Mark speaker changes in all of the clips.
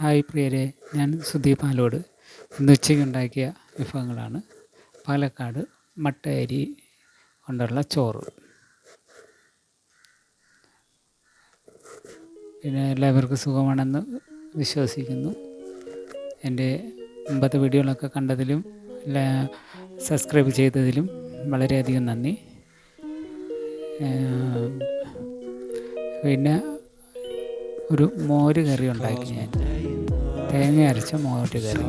Speaker 1: Hi പ്രിയരെ, ഞാൻ സുദീപ് പാലോട്. ഇന്ന് ഉച്ചയ്ക്ക് ഉണ്ടാക്കിയ വിഭവങ്ങളാണ് പാലക്കാട് മട്ട അരി കൊണ്ടുള്ള ചോറ്. പിന്നെ എല്ലാവർക്കും സുഖമാണെന്ന് വിശ്വസിക്കുന്നു. എൻ്റെ മുമ്പത്തെ വീഡിയോകളൊക്കെ കണ്ടതിലും സബ്സ്ക്രൈബ് ചെയ്തതിലും വളരെയധികം നന്ദി. പിന്നെ ഒരു മോര് കറി ഉണ്ടാക്കി, ഞാൻ തേങ്ങ അരച്ച മോര് കറി.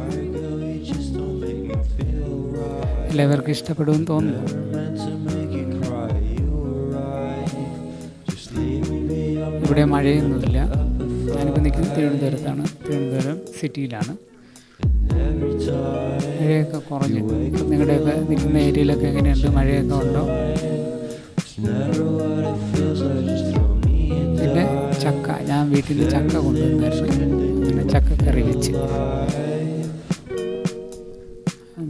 Speaker 1: എല്ലാവർക്കും ഇഷ്ടപ്പെടുമെന്ന് തോന്നുന്നു. ഇവിടെ മഴയൊന്നുമില്ല. ഞാനിപ്പോൾ നിൽക്കുന്നത് തിരുവനന്തപുരത്താണ്. തിരുവനന്തപുരം സിറ്റിയിലാണ്. മഴയൊക്കെ കുറഞ്ഞു. നിങ്ങളുടെയൊക്കെ നിൽക്കുന്ന ഏരിയയിലൊക്കെ എങ്ങനെയുണ്ട്? മഴയൊക്കെ ഉണ്ടോ? പിന്നെ ചക്ക, ഞാൻ വീട്ടിൽ നിന്ന് ചക്ക കൊണ്ടുവന്നായിരുന്നു. അങ്ങനെ ചക്കക്കറി വെച്ച്.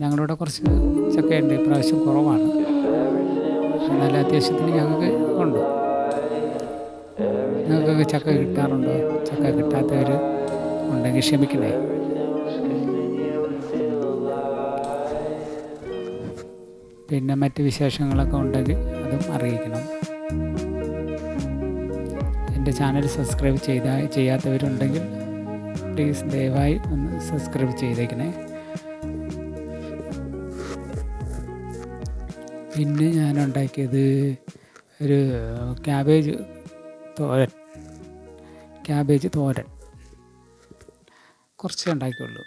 Speaker 1: ഞങ്ങളിവിടെ കുറച്ച് ചക്കയുണ്ട്. ഇപ്രാവശ്യം കുറവാണ്, എന്നാൽ അത്യാവശ്യത്തിന് ഞങ്ങൾക്ക് ഉണ്ട്. നിങ്ങൾക്കൊക്കെ ചക്ക കിട്ടാറുണ്ടോ? ചക്ക കിട്ടാത്തവർ ഉണ്ടെങ്കിൽ ക്ഷമിക്കണേ. പിന്നെ മറ്റ് വിശേഷങ്ങളൊക്കെ ഉണ്ടെങ്കിൽ അതും അറിയിക്കണം. എൻ്റെ ചാനൽ സബ്സ്ക്രൈബ് ചെയ്യാത്തവരുണ്ടെങ്കിൽ പ്ലീസ് ദയവായി ഒന്ന് സബ്സ്ക്രൈബ് ചെയ്തേക്കണേ. പിന്നെ ഞാൻ ഉണ്ടാക്കിയത് ഒരു ക്യാബേജ് തോരൻ കുറച്ചേ ഉണ്ടാക്കിയുള്ളൂ.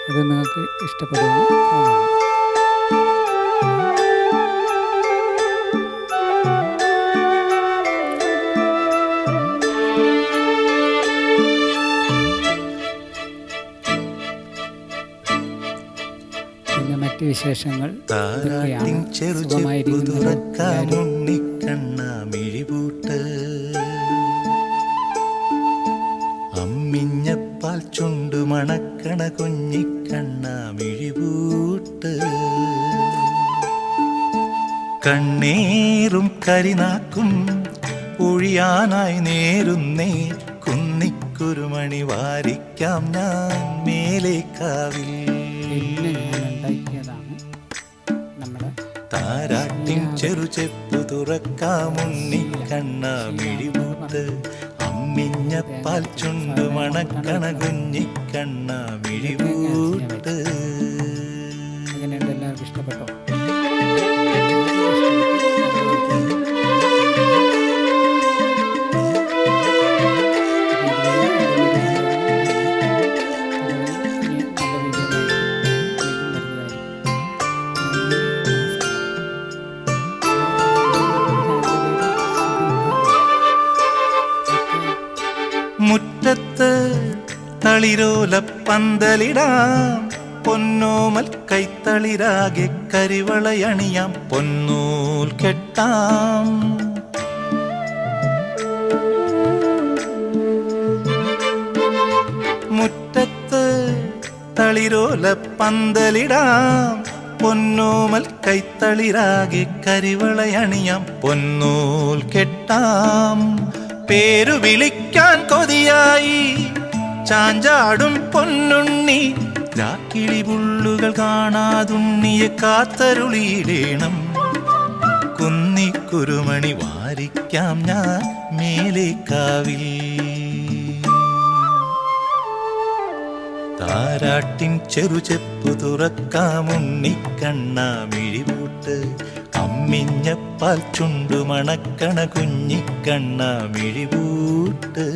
Speaker 1: അത് നിങ്ങൾക്ക് ഇഷ്ടപ്പെടുമെന്ന് തോന്നുന്നു. പിന്നെ മറ്റ് വിശേഷങ്ങൾ
Speaker 2: അമ്മിഞ്ഞപ്പാൽ ചുണ്ടു മണക്കണ കുഞ്ഞിക്കണ്ണ മിഴിപൂട്ട്, കണ്ണീറും കരിനാക്കും ഒഴിയാനായി നേരുന്നേ കുന്നിക്കുരുമണി വാരിക്കാം ഞാൻ മേലേക്കാവിൽ. താരാട്ടിൻ ചെറുചെപ്പു തുറക്കാമുണ്ണിക്കണ്ണ മിഴിപൂട്ട്, അമ്മിഞ്ഞപ്പാൽ ചുണ്ടു മണക്കണ കുഞ്ഞിക്കണ്ണ മിഴിപൂട്ട്.
Speaker 1: അങ്ങനെയുണ്ട്. എല്ലാവർക്കും ഇഷ്ടപ്പെട്ടോ?
Speaker 2: മുറ്റത്ത് തളിരോല പന്തലിടാം, പൊന്നോമൽ കൈത്തളിരാകെ കരിവളയണിയാം, പൊന്നൂൽ കെട്ടാം. മുറ്റത്ത് തളിരോല പന്തലിടാം, പൊന്നോമൽ കൈത്തളിരാകെ കരിവളയണിയാം, പൊന്നൂൽ കെട്ടാം. പേരു വിളിക്കാൻ കൊതിയായി ചാഞ്ചാടും പൊന്നുണ്ണി, രാക്കിളി പുള്ളുകൾ കാണാതുണ്ണിയെ കാത്തരുളിയിടേണം, കുന്നിക്കുരുമണി വാരിക്കാം ഞാൻ മേലേക്കാവിൽ. താരാട്ടിൻ ചെറുചെപ്പു തുറക്കാമുണ്ണിക്കണ്ണ മിഴിപൂട്ട്, അമ്മിഞ്ഞപ്പാൽ ചുണ്ടു മണക്കണ കുഞ്ഞിക്കണ്ണ മിഴിപൂട്ട്.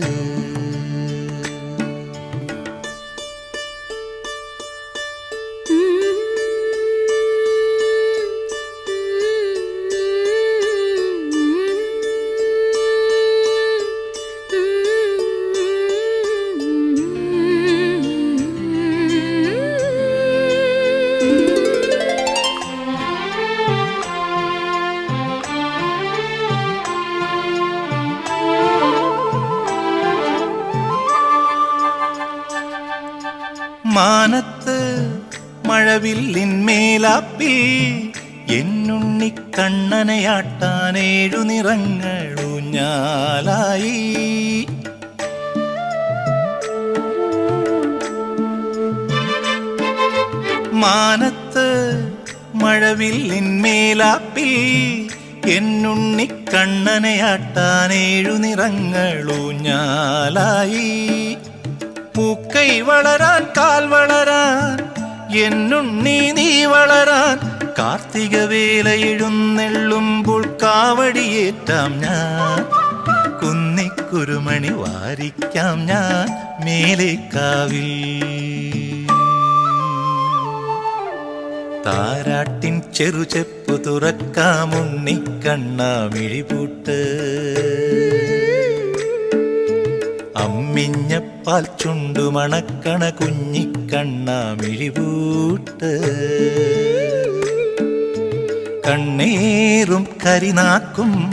Speaker 2: മാനത്ത് മഴവില്ലിൻ മേലാപ്പിൽ എന്നുണ്ണിക്കണ്ണനയാട്ടാനേഴു നിറങ്ങളൂഞ്ഞാലായി. മാനത്ത് മഴവില്ലിന്മേലാപ്പിൽ എന്നുണ്ണിക്കണ്ണനയാട്ടാനേഴു നിറങ്ങളൂഞ്ഞാലായി. പൂക്കൈ വളരാൻ കാൽ വളരാൻ എന്നുണ്ണി നീ വളരാൻ കാർത്തിക വേല എഴുന്നെള്ളുമ്പോൾ കാവടിയേറ്റാം ഞാൻ. കുന്നിക്കുരുമണി വാരിക്കാം ഞാൻ മേലേക്കാവിൽ. താരാട്ടിൻ ചെറുചെപ്പു തുറക്കാം ഉണ്ണിക്കണ്ണാ മിഴിപൂട്ട്. അമ്മിഞ്ഞപ്പാൽ ചുണ്ടു മണക്കണ കുഞ്ഞിക്കണ്ണാ മിഴിപൂട്ട്. കണ്ണേറും കരിനാക്കും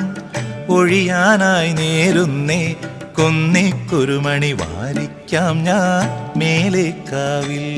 Speaker 2: ഒഴിയാനായി നേരുന്നേ കുന്നിക്കുരുമണി വാരിക്കാം ഞാൻ മേലേക്കാവിൽ.